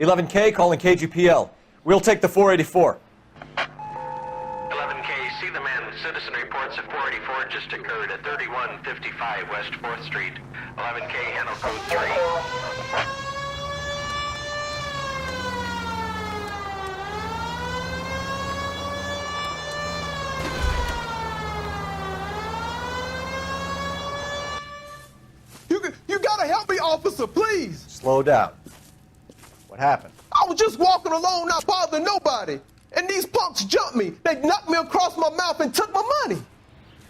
11K, calling KGPL. We'll take the 484. 11K, see the man. Citizen reports a 484 just occurred at 3155 West 4th Street. 11K, handle code 3. You gotta help me, officer, please! Slow down. What happened? I was just walking along, not bothering nobody. And these punks jumped me. They knocked me across my mouth and took my money.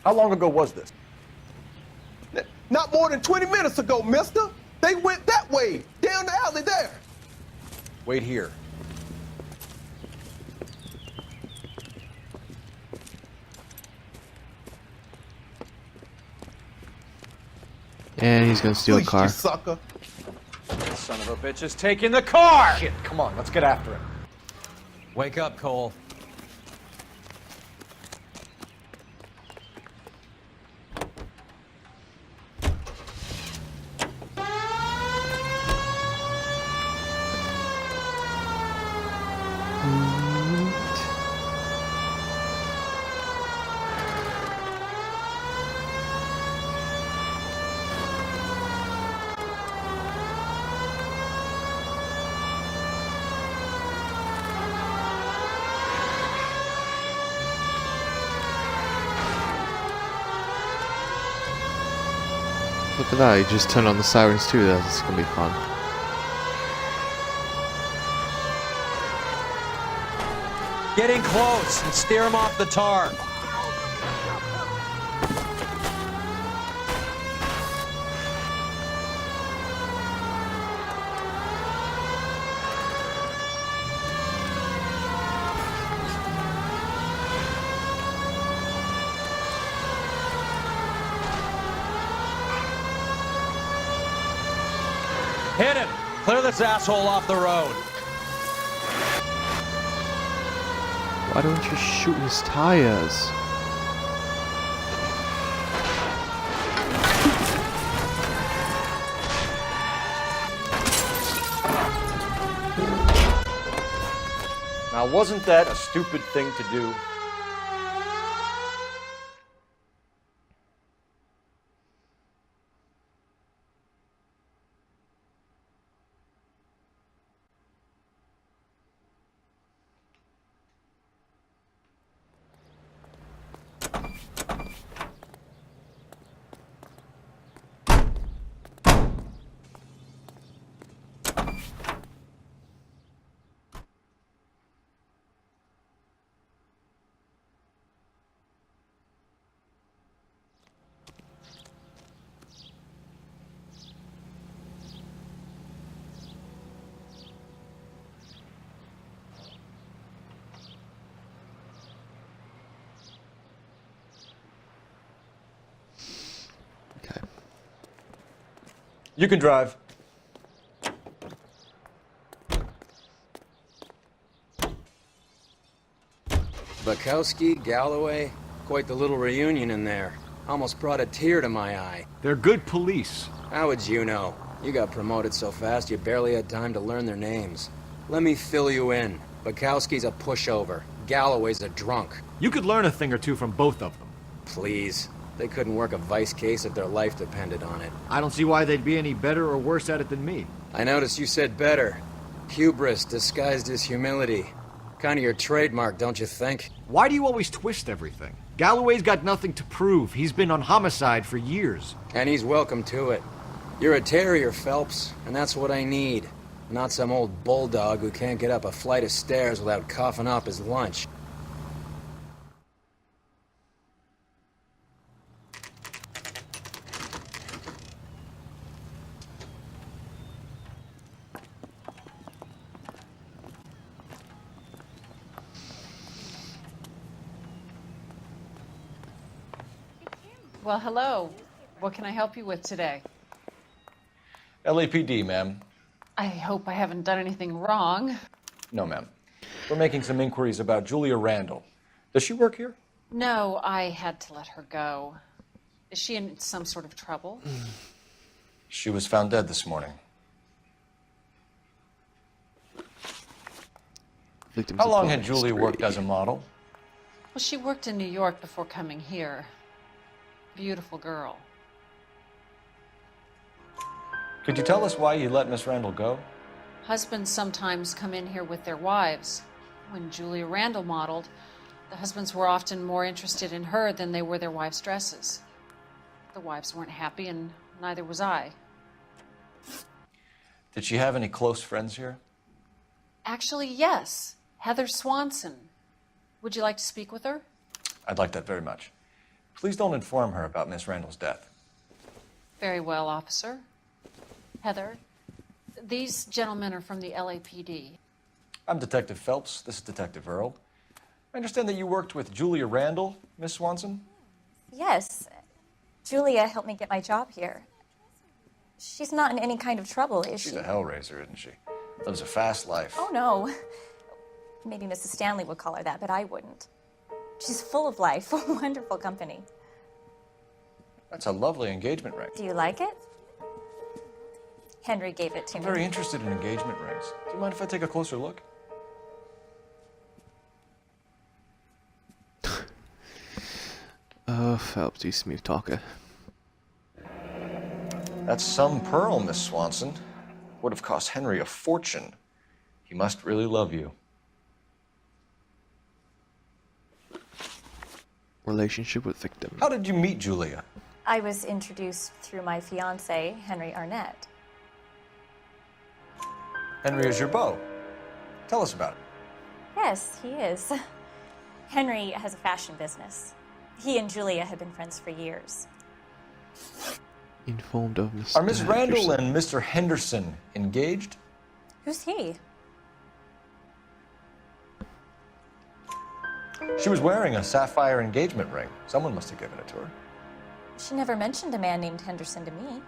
How long ago was this? Not more than 20 minutes ago, mister. They went that way, down the alley there. Wait here. And he's gonna steal a car. You sucker. This son of a bitch is taking the car! Shit, come on, let's get after him. Wake up, Cole. Look at that, he just turned on the sirens too. That's gonna be fun. Get in close and steer him off the tar. Hit him! Clear this asshole off the road. Why don't you shoot his tires? Now, wasn't that a stupid thing to do? Okay. You can drive. Bukowski, Galloway, quite the little reunion in there. Almost brought a tear to my eye. They're good police. How would you know? You got promoted so fast you barely had time to learn their names. Let me fill you in. Bukowski's a pushover. Galloway's a drunk. You could learn a thing or two from both of them. Please. They couldn't work a vice case if their life depended on it. I don't see why they'd be any better or worse at it than me. I noticed you said better. Hubris disguised as humility. Kind of your trademark, don't you think? Why do you always twist everything? Galloway's got nothing to prove. He's been on Homicide for years. And he's welcome to it. You're a terrier, Phelps, and that's what I need. Not some old bulldog who can't get up a flight of stairs without coughing up his lunch. Well, hello. What can I help you with today? LAPD, ma'am. I hope I haven't done anything wrong. No, ma'am. We're making some inquiries about Julia Randall. Does she work here? No, I had to let her go. Is she in some sort of trouble? She was found dead this morning. victims How of long had police Julia worked spree. as a model? Well, she worked in New York before coming here. Beautiful girl. Could you tell us why you let Miss Randall go? Husbands sometimes come in here with their wives. When Julia Randall modeled, the husbands were often more interested in her than they were their wives' dresses. The wives weren't happy, and neither was I. Did she have any close friends here? Actually, yes. Heather Swanson. Would you like to speak with her? I'd like that very much. Please don't inform her about Miss Randall's death. Very well, officer. Heather, these gentlemen are from the LAPD. I'm Detective Phelps. This is Detective Earl. I understand that you worked with Julia Randall, Miss Swanson? Yes. Julia helped me get my job here. She's not in any kind of trouble, is She's she? a hellraiser, isn't she? Lives a fast life. Oh, no. Maybe Mrs. Stanley would call her that, but I wouldn't. She's full of life, wonderful company. That's a lovely engagement ring. Do you like it? Henry gave it to I'm me. very interested in engagement rings. Do you mind if I take a closer look? Phelps, you smooth talker. That's some pearl, Miss Swanson. Would have cost Henry a fortune. He must really love you. Relationship with victim. How did you meet Julia? I was introduced through my fiancé, Henry Arnett. Henry is your beau. Tell us about it. Yes, he is. Henry has a fashion business. He and Julia have been friends for years. Informed of Mr. Are Miss Randall Henderson. and Mr. Henderson engaged? Who's he? She was wearing a sapphire engagement ring. Someone must have given it to her. She never mentioned a man named Henderson to me.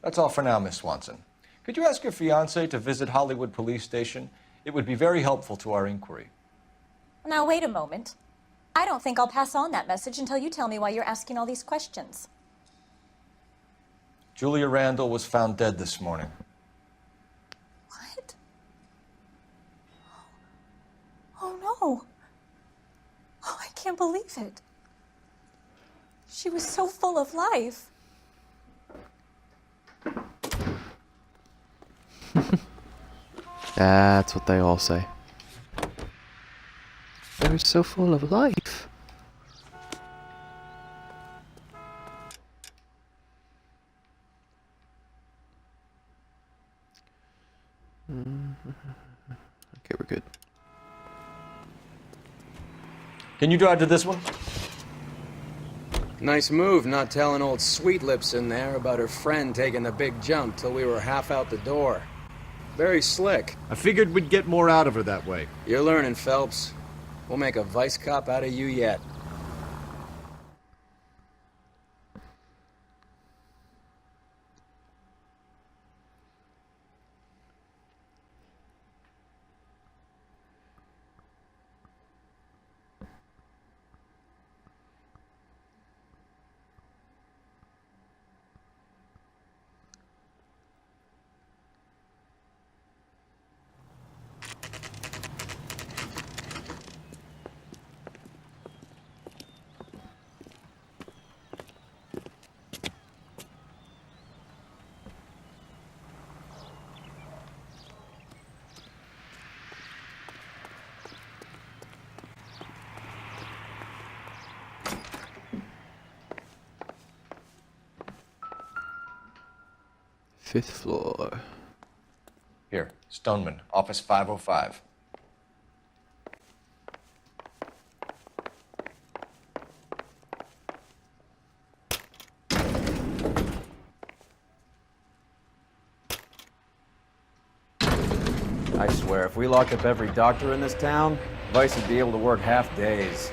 That's all for now, Miss Swanson. Could you ask your fiancé to visit Hollywood Police Station? It would be very helpful to our inquiry. Now, wait a moment. I don't think I'll pass on that message until you tell me why you're asking all these questions. Julia Randall was found dead this morning. What? Oh, no. Oh, I can't believe it. She was so full of life. That's what they all say. They were so full of life. Okay, we're good. Can you drive to this one? Nice move not telling old Sweet Lips in there about her friend taking the big jump till we were half out the door. Very slick. I figured we'd get more out of her that way. You're learning, Phelps. We'll make a vice cop out of you yet. Fifth floor. Here, Stoneman, office 505. I swear, if we locked up every doctor in this town, Vice would be able to work half days.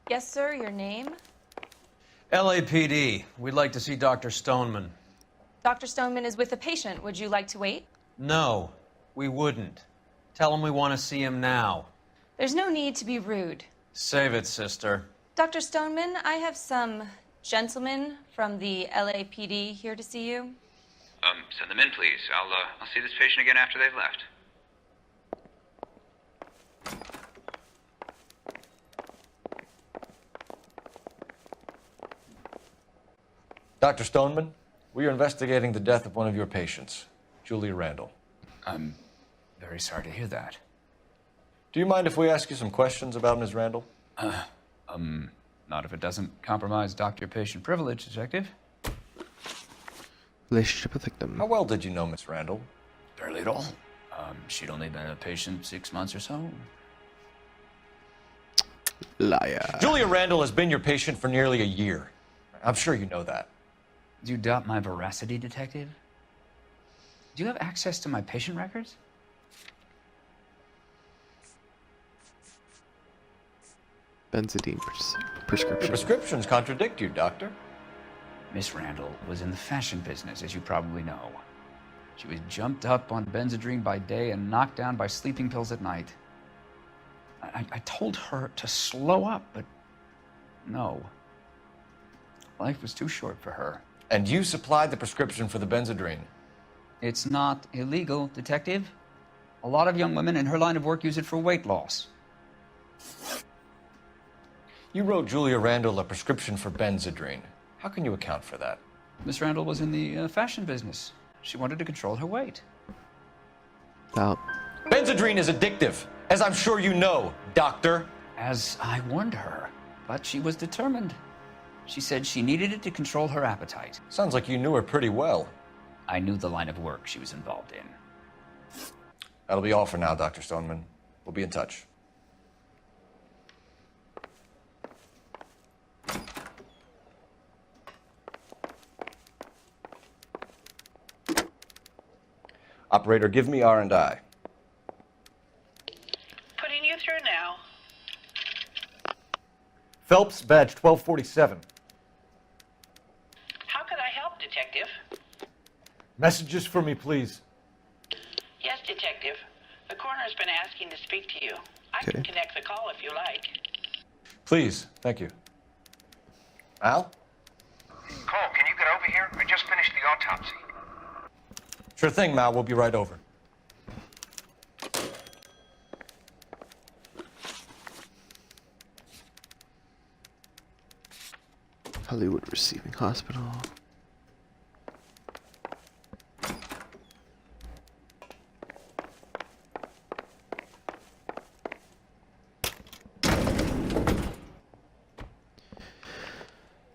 Yes, sir, your name? LAPD. We'd like to see Dr. Stoneman. Dr. Stoneman is with a patient. Would you like to wait? No, we wouldn't. Tell him we want to see him now. There's no need to be rude. Save it, sister. Dr. Stoneman, I have some gentlemen from the LAPD here to see you. Send them in, please. I'll see this patient again after they've left. Dr. Stoneman, we are investigating the death of one of your patients, Julia Randall. I'm very sorry to hear that. Do you mind if we ask you some questions about Ms. Randall? Not if it doesn't compromise doctor-patient privilege, Detective. Relationship with victim. How well did you know Miss Randall? Barely at all. She'd only been a patient 6 months or so. Liar. Julia Randall has been your patient for nearly a year. I'm sure you know that. Do you doubt my veracity, Detective? Do you have access to my patient records? Benzidine Your prescription. prescriptions contradict you, Doctor. Miss Randall was in the fashion business, as you probably know. She was jumped up on Benzedrine by day and knocked down by sleeping pills at night. I told her to slow up, but no. Life was too short for her. And you supplied the prescription for the Benzedrine. It's not illegal, Detective. A lot of young women in her line of work use it for weight loss. You wrote Julia Randall a prescription for Benzedrine. How can you account for that? Miss Randall was in the fashion business. She wanted to control her weight. Doubt. Benzedrine is addictive, as I'm sure you know, Doctor. As I warned her, but she was determined. She said she needed it to control her appetite. Sounds like you knew her pretty well. I knew the line of work she was involved in. That'll be all for now, Dr. Stoneman. We'll be in touch. Operator, give me R&I. Putting you through now. Phelps, badge 1247. How could I help, Detective? Messages for me, please. Yes, Detective. The coroner's been asking to speak to you. I can connect the call if you like. Please, thank you. Al? Cole, can you get over here? I just finished the autopsy. Sure thing, Mal. We'll be right over. Hollywood Receiving Hospital.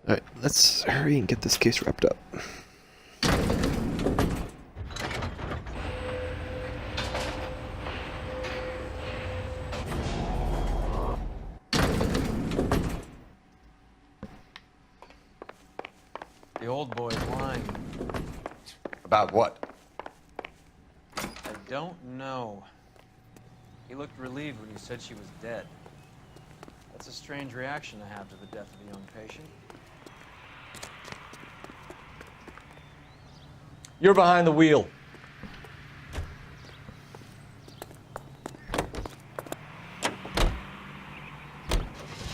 Alright, let's hurry and get this case wrapped up. The old boy's lying. About what? I don't know. He looked relieved when you said she was dead. That's a strange reaction to have to the death of a young patient. You're behind the wheel.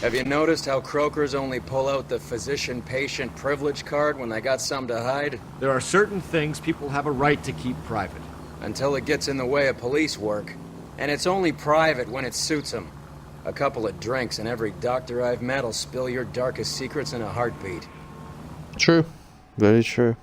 Have you noticed how Croakers only pull out the physician-patient privilege card when they got something to hide? There are certain things people have a right to keep private. Until it gets in the way of police work. And it's only private when it suits them. A couple of drinks and every doctor I've met will spill your darkest secrets in a heartbeat. True. Very true.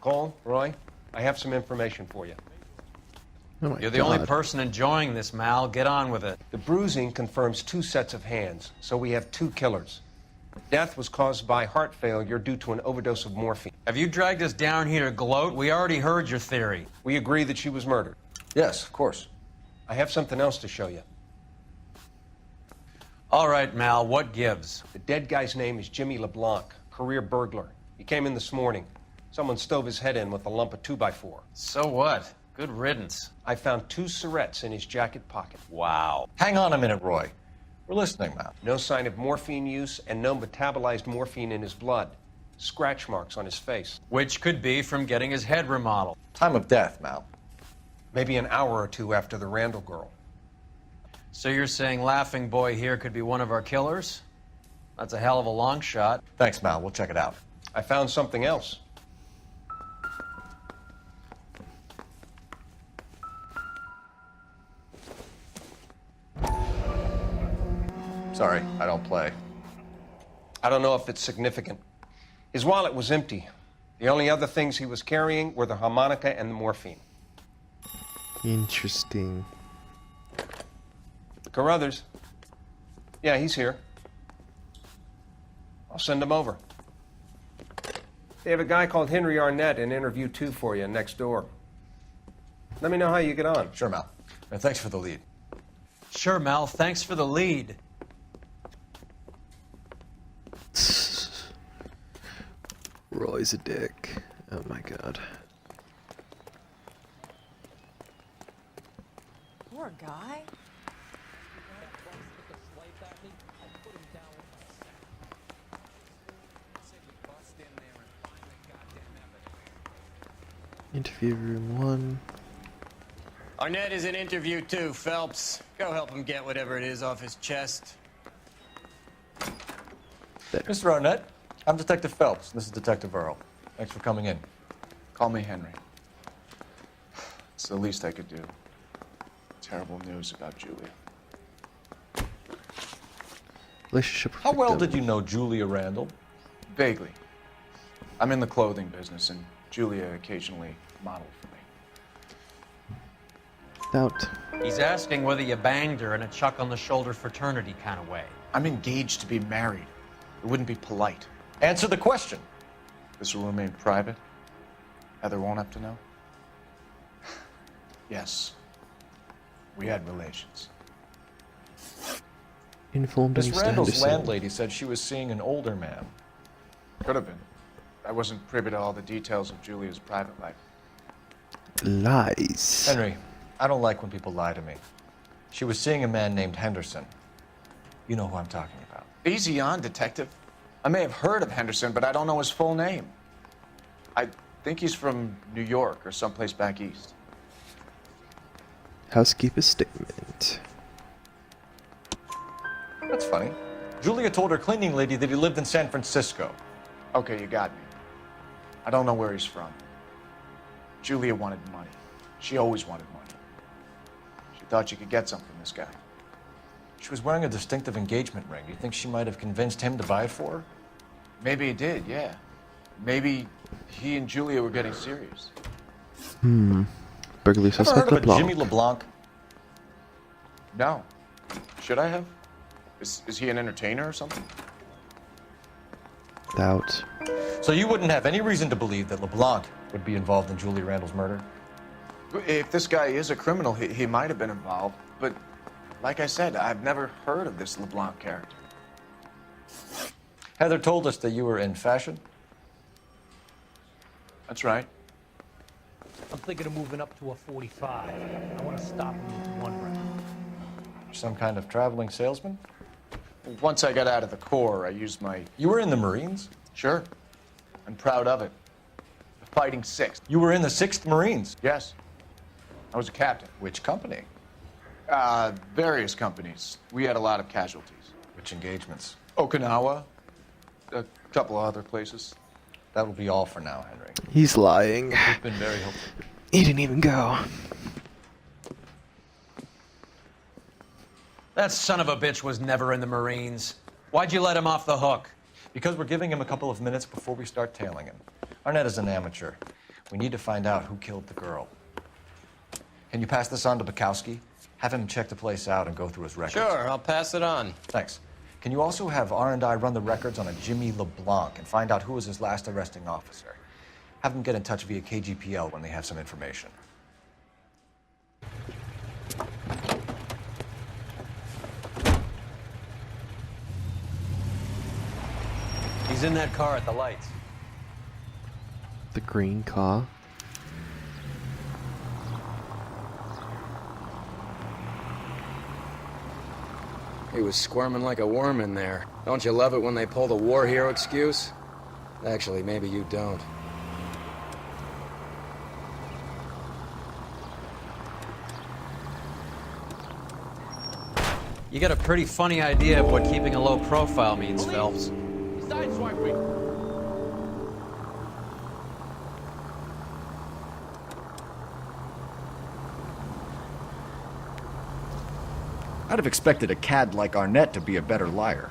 Cole, Roy, I have some information for you. Oh my You're the only person enjoying this, Mal. Get on with it. The bruising confirms 2 sets of hands, so we have 2 killers. Death was caused by heart failure due to an overdose of morphine. Have you dragged us down here to gloat? We already heard your theory. We agree that she was murdered. Yes, of course. I have something else to show you. All right, Mal, what gives? The dead guy's name is Jimmy LeBlanc, career burglar. He came in this morning. Someone stove his head in with a lump of 2x4. So what? Good riddance. I found 2 cigarettes in his jacket pocket. Wow. Hang on a minute, Roy. We're listening, Mal. No sign of morphine use and no metabolized morphine in his blood. Scratch marks on his face. Which could be from getting his head remodeled. Time of death, Mal. Maybe an hour or 2 after the Randall girl. So you're saying Laughing Boy here could be one of our killers? That's a hell of a long shot. Thanks, Mal. We'll check it out. I found something else. Sorry, I don't play. I don't know if it's significant. His wallet was empty. The only other things he was carrying were the harmonica and the morphine. Interesting. Carruthers. Yeah, he's here. I'll send him over. They have a guy called Henry Arnett in interview 2 for you next door. Let me know how you get on. Sure, Mal. And thanks for the lead. Sure, Mal. Thanks for the lead. Roy's a dick. Oh my god. Poor guy. Interview room 1. Arnett is in interview 2, Phelps. Go help him get whatever it is off his chest. Mr. Arnett, I'm Detective Phelps. This is Detective Earl. Thanks for coming in. Call me Henry. It's the least I could do. Terrible news about Julia. Relationship. How well did you know Julia Randall? Vaguely. I'm in the clothing business, and Julia occasionally modeled for me. Doubt. He's asking whether you banged her in a chuck-on-the-shoulder fraternity kind of way. I'm engaged to be married. It wouldn't be polite. Answer the question. This will remain private? Heather won't have to know? Yes. We had relations. Informed Miss Mr. Randall's Henderson. landlady said she was seeing an older man. Could have been. I wasn't privy to all the details of Julia's private life. Lies. Henry, I don't like when people lie to me. She was seeing a man named Henderson. You know who I'm talking about. Easy on, Detective. I may have heard of Henderson, but I don't know his full name. I think he's from New York or someplace back east. Housekeeper statement. That's funny. Julia told her cleaning lady that he lived in San Francisco. Okay, you got me. I don't know where he's from. Julia wanted money. She always wanted money. She thought she could get some from this guy. She was wearing a distinctive engagement ring. Do you think she might have convinced him to buy it for her? Maybe he did, yeah. Maybe he and Julia were getting serious. Burglary Ever suspect heard of a LeBlanc. Jimmy LeBlanc? No. Should I have? Is he an entertainer or something? Doubt. So you wouldn't have any reason to believe that LeBlanc would be involved in Julie Randall's murder? If this guy is a criminal, he might have been involved. But like I said, I've never heard of this LeBlanc character. Heather told us that you were in fashion. That's right. I'm thinking of moving up to a 45. I want to stop him with one round. Some kind of traveling salesman? Once I got out of the Corps, I used my... You were in the Marines? Sure. I'm proud of it. The Fighting Sixth. You were in the 6th Marines? Yes. I was a captain. Which company? Various companies. We had a lot of casualties. Which engagements? Okinawa. A couple of other places. That will be all for now, Henry. He's lying. You've been very helpful. He didn't even go. That son of a bitch was never in the Marines. Why'd you let him off the hook? Because we're giving him a couple of minutes before we start tailing him. Arnett is an amateur. We need to find out who killed the girl. Can you pass this on to Bukowski? Have him check the place out and go through his records. Sure, I'll pass it on. Thanks. Can you also have R&I run the records on a Jimmy LeBlanc and find out who was his last arresting officer? Have them get in touch via KGPL when they have some information. He's in that car at the lights. The green car. He was squirming like a worm in there. Don't you love it when they pull the war hero excuse? Actually, maybe you don't. You got a pretty funny idea of what keeping a low profile means, Phelps. Sideswiping. I'd have expected a cad like Arnett to be a better liar.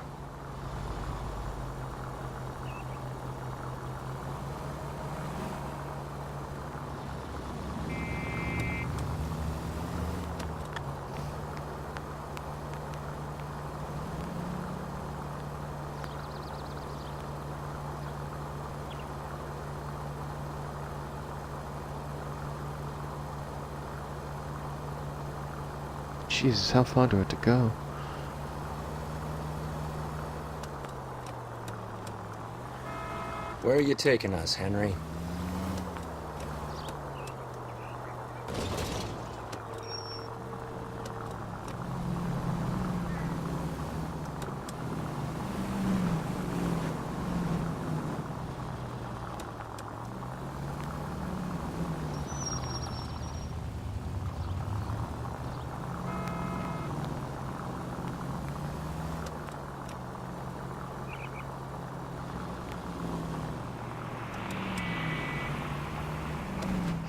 Jesus, how far do I have to go? Where are you taking us, Henry?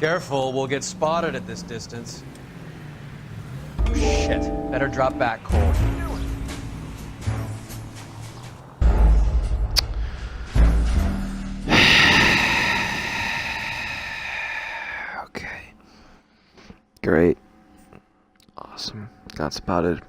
Careful, we'll get spotted at this distance. Shit, better drop back cold. Okay. Great. Awesome. Got spotted.